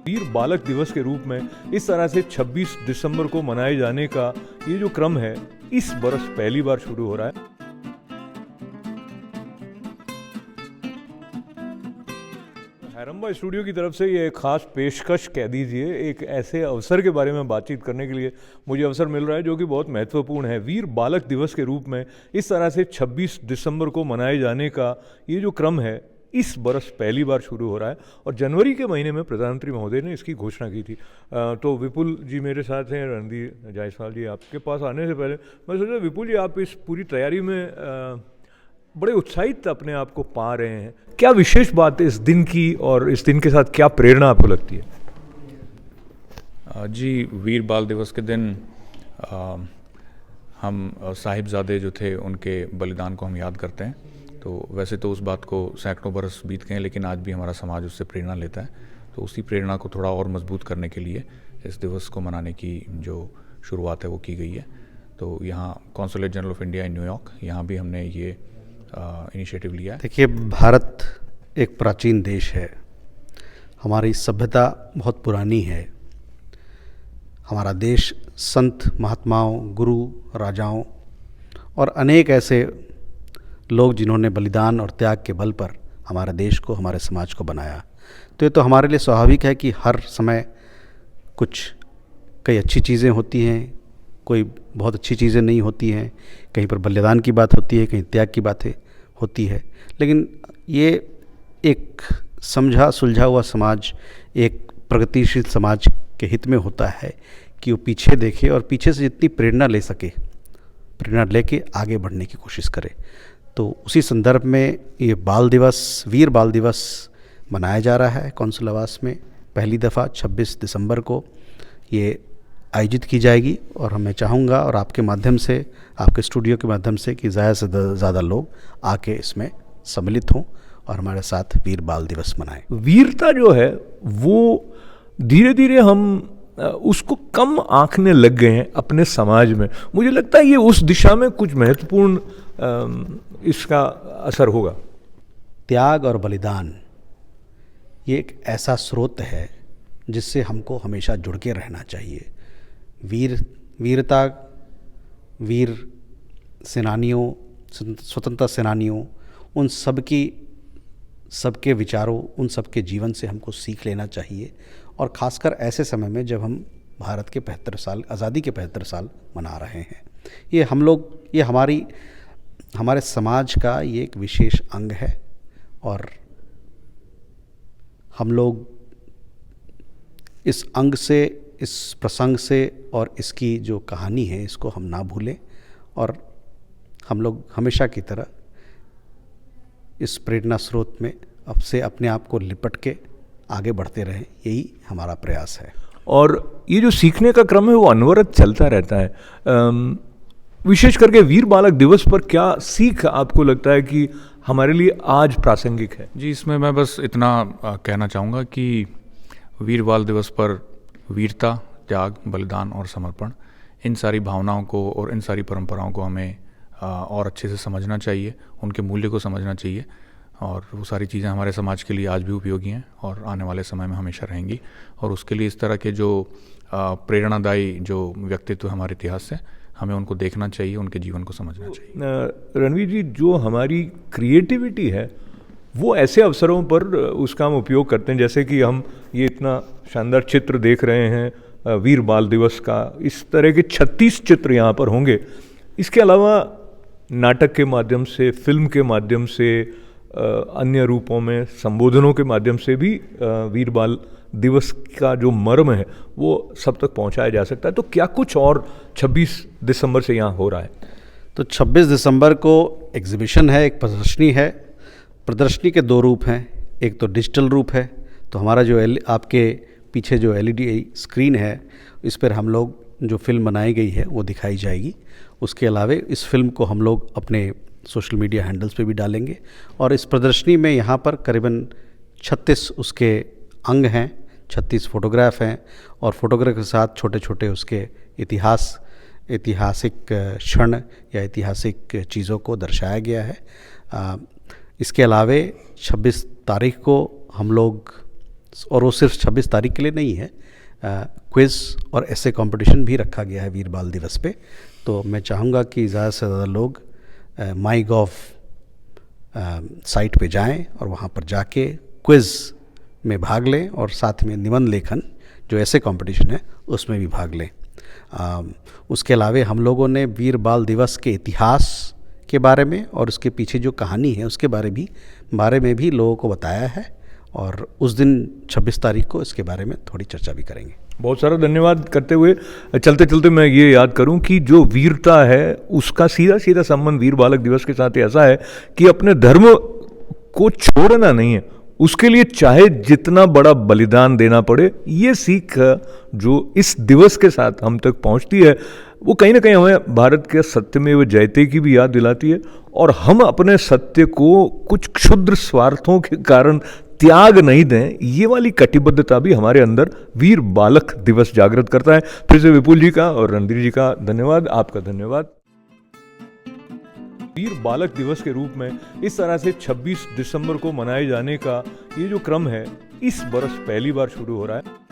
वीर बालक दिवस के रूप में इस तरह से 26 दिसंबर को मनाए जाने का ये जो क्रम है इस बरस पहली बार शुरू हो रहा है। हैरम्बा स्टूडियो की तरफ से ये खास पेशकश कह दीजिए, एक ऐसे अवसर के बारे में बातचीत करने के लिए मुझे अवसर मिल रहा है जो कि बहुत महत्वपूर्ण है। वीर बालक दिवस के रूप में इस तरह से 26 दिसंबर को मनाए जाने का ये जो क्रम है इस बरस पहली बार शुरू हो रहा है और जनवरी के महीने में प्रधानमंत्री महोदय ने इसकी घोषणा की थी। तो विपुल जी मेरे साथ हैं, रणधीर जायसवाल जी आपके पास आने से पहले मैं सोचा विपुल जी आप इस पूरी तैयारी में बड़े उत्साहित अपने आप को पा रहे हैं, क्या विशेष बात है इस दिन की और इस दिन के साथ क्या प्रेरणा आपको लगती है? जी, वीर बाल दिवस के दिन हम साहिबजादे जो थे उनके बलिदान को हम याद करते हैं। तो वैसे तो उस बात को सैकड़ों बरस बीत गए हैं, लेकिन आज भी हमारा समाज उससे प्रेरणा लेता है। तो उसी प्रेरणा को थोड़ा और मजबूत करने के लिए इस दिवस को मनाने की जो शुरुआत है वो की गई है। तो यहाँ consulate general of India in New York, यहाँ भी हमने ये इनिशिएटिव लिया है। देखिए, भारत एक प्राचीन देश है, हमारी सभ्यता बहुत पुरानी है। हमारा देश संत महात्माओं, गुरु, राजाओं और अनेक ऐसे लोग जिन्होंने बलिदान और त्याग के बल पर हमारे देश को, हमारे समाज को बनाया। तो ये तो हमारे लिए स्वाभाविक है कि हर समय कई अच्छी चीज़ें होती हैं, कोई बहुत अच्छी चीज़ें नहीं होती हैं, कहीं पर बलिदान की बात होती है, कहीं त्याग की बातें होती है। लेकिन ये एक समझा सुलझा हुआ समाज, एक प्रगतिशील समाज के हित में होता है कि वो पीछे देखे और पीछे से जितनी प्रेरणा ले सके, प्रेरणा लेके आगे बढ़ने की कोशिश करे। तो उसी संदर्भ में ये बाल दिवस, वीर बाल दिवस मनाया जा रहा है कौंसिल आवास में। पहली दफ़ा 26 दिसंबर को ये आयोजित की जाएगी और मैं चाहूँगा और आपके माध्यम से, आपके स्टूडियो के माध्यम से कि ज़्यादा से ज़्यादा लोग आके इसमें सम्मिलित हों और हमारे साथ वीर बाल दिवस मनाएं। वीरता जो है वो धीरे धीरे हम उसको कम आंकने लग गए हैं अपने समाज में। मुझे लगता है ये उस दिशा में कुछ महत्वपूर्ण इसका असर होगा। त्याग और बलिदान ये एक ऐसा स्रोत है जिससे हमको हमेशा जुड़ के रहना चाहिए। वीरता, वीर सेनानियों, स्वतंत्रता सेनानियों, उन सबके विचारों, उन सबके जीवन से हमको सीख लेना चाहिए। और ख़ासकर ऐसे समय में जब हम भारत के 75 साल, आज़ादी के 75 साल मना रहे हैं, ये हमारे समाज का ये एक विशेष अंग है और हम लोग इस अंग से, इस प्रसंग से और इसकी जो कहानी है इसको हम ना भूलें और हम लोग हमेशा की तरह इस प्रेरणा स्रोत में अब से अपने आप को लिपट के आगे बढ़ते रहें, यही हमारा प्रयास है। और ये जो सीखने का क्रम है वो अनवरत चलता रहता है। विशेष करके वीर बालक दिवस पर क्या सीख आपको लगता है कि हमारे लिए आज प्रासंगिक है? जी, इसमें मैं बस इतना कहना चाहूँगा कि वीर बाल दिवस पर वीरता, त्याग, बलिदान और समर्पण, इन सारी भावनाओं को और इन सारी परंपराओं को हमें और अच्छे से समझना चाहिए, उनके मूल्य को समझना चाहिए। और वो सारी चीज़ें हमारे समाज के लिए आज भी उपयोगी हैं और आने वाले समय में हमेशा रहेंगी। और उसके लिए इस तरह के जो प्रेरणादायी जो व्यक्तित्व हमारे इतिहास से, हमें उनको देखना चाहिए, उनके जीवन को समझना चाहिए। रणवीर जी, जो हमारी क्रिएटिविटी है वो ऐसे अवसरों पर उसका हम उपयोग करते हैं, जैसे कि हम ये इतना शानदार चित्र देख रहे हैं वीर बाल दिवस का, इस तरह के 36 चित्र यहाँ पर होंगे। इसके अलावा नाटक के माध्यम से, फिल्म के माध्यम से, अन्य रूपों में संबोधनों के माध्यम से भी वीर बाल दिवस का जो मर्म है वो सब तक पहुंचाया जा सकता है। तो क्या कुछ और 26 दिसंबर से यहाँ हो रहा है? तो 26 दिसंबर को एग्जीबिशन है, एक प्रदर्शनी है। प्रदर्शनी के 2 रूप हैं, एक तो डिजिटल रूप है, तो हमारा जो आपके पीछे जो LED स्क्रीन है इस पर हम लोग जो फिल्म बनाई गई है वो दिखाई जाएगी। उसके अलावा इस फिल्म को हम लोग अपने सोशल मीडिया हैंडल्स पे भी डालेंगे और इस प्रदर्शनी में यहाँ पर करीबन 36 उसके अंग हैं, 36 फोटोग्राफ हैं और फोटोग्राफ के साथ छोटे छोटे उसके ऐतिहासिक क्षण या ऐतिहासिक चीज़ों को दर्शाया गया है। इसके अलावे 26 तारीख को हम लोग और वो सिर्फ 26 तारीख के लिए नहीं है, क्विज़ और ऐसे कंपटीशन भी रखा गया है वीर बाल दिवस पे। तो मैं चाहूँगा कि ज़्यादा से ज़्यादा लोग माईगॉव साइट पे जाएं और वहाँ पर जाके क्विज़ में भाग लें और साथ में निबंध लेखन जो ऐसे कंपटीशन है उसमें भी भाग लें। उसके अलावा हम लोगों ने वीर बाल दिवस के इतिहास के बारे में और उसके पीछे जो कहानी है उसके बारे में भी लोगों को बताया है, और उस दिन 26 तारीख को इसके बारे में थोड़ी चर्चा भी करेंगे। बहुत सारा धन्यवाद करते हुए चलते चलते मैं ये याद करूं कि जो वीरता है उसका सीधा सीधा संबंध वीर बालक दिवस के साथ ऐसा है कि अपने धर्म को छोड़ना नहीं है, उसके लिए चाहे जितना बड़ा बलिदान देना पड़े। ये सीख जो इस दिवस के साथ हम तक पहुंचती है वो कहीं ना कहीं हमें भारत के सत्यमेव जयते की भी याद दिलाती है, और हम अपने सत्य को कुछ क्षुद्र स्वार्थों के कारण त्याग नहीं दें, ये वाली कटिबद्धता भी हमारे अंदर वीर बालक दिवस जागृत करता है। फिर से विपुल जी का और रणधीर जी का धन्यवाद, आपका धन्यवाद। वीर बालक दिवस के रूप में इस तरह से 26 दिसंबर को मनाए जाने का ये जो क्रम है इस बरस पहली बार शुरू हो रहा है।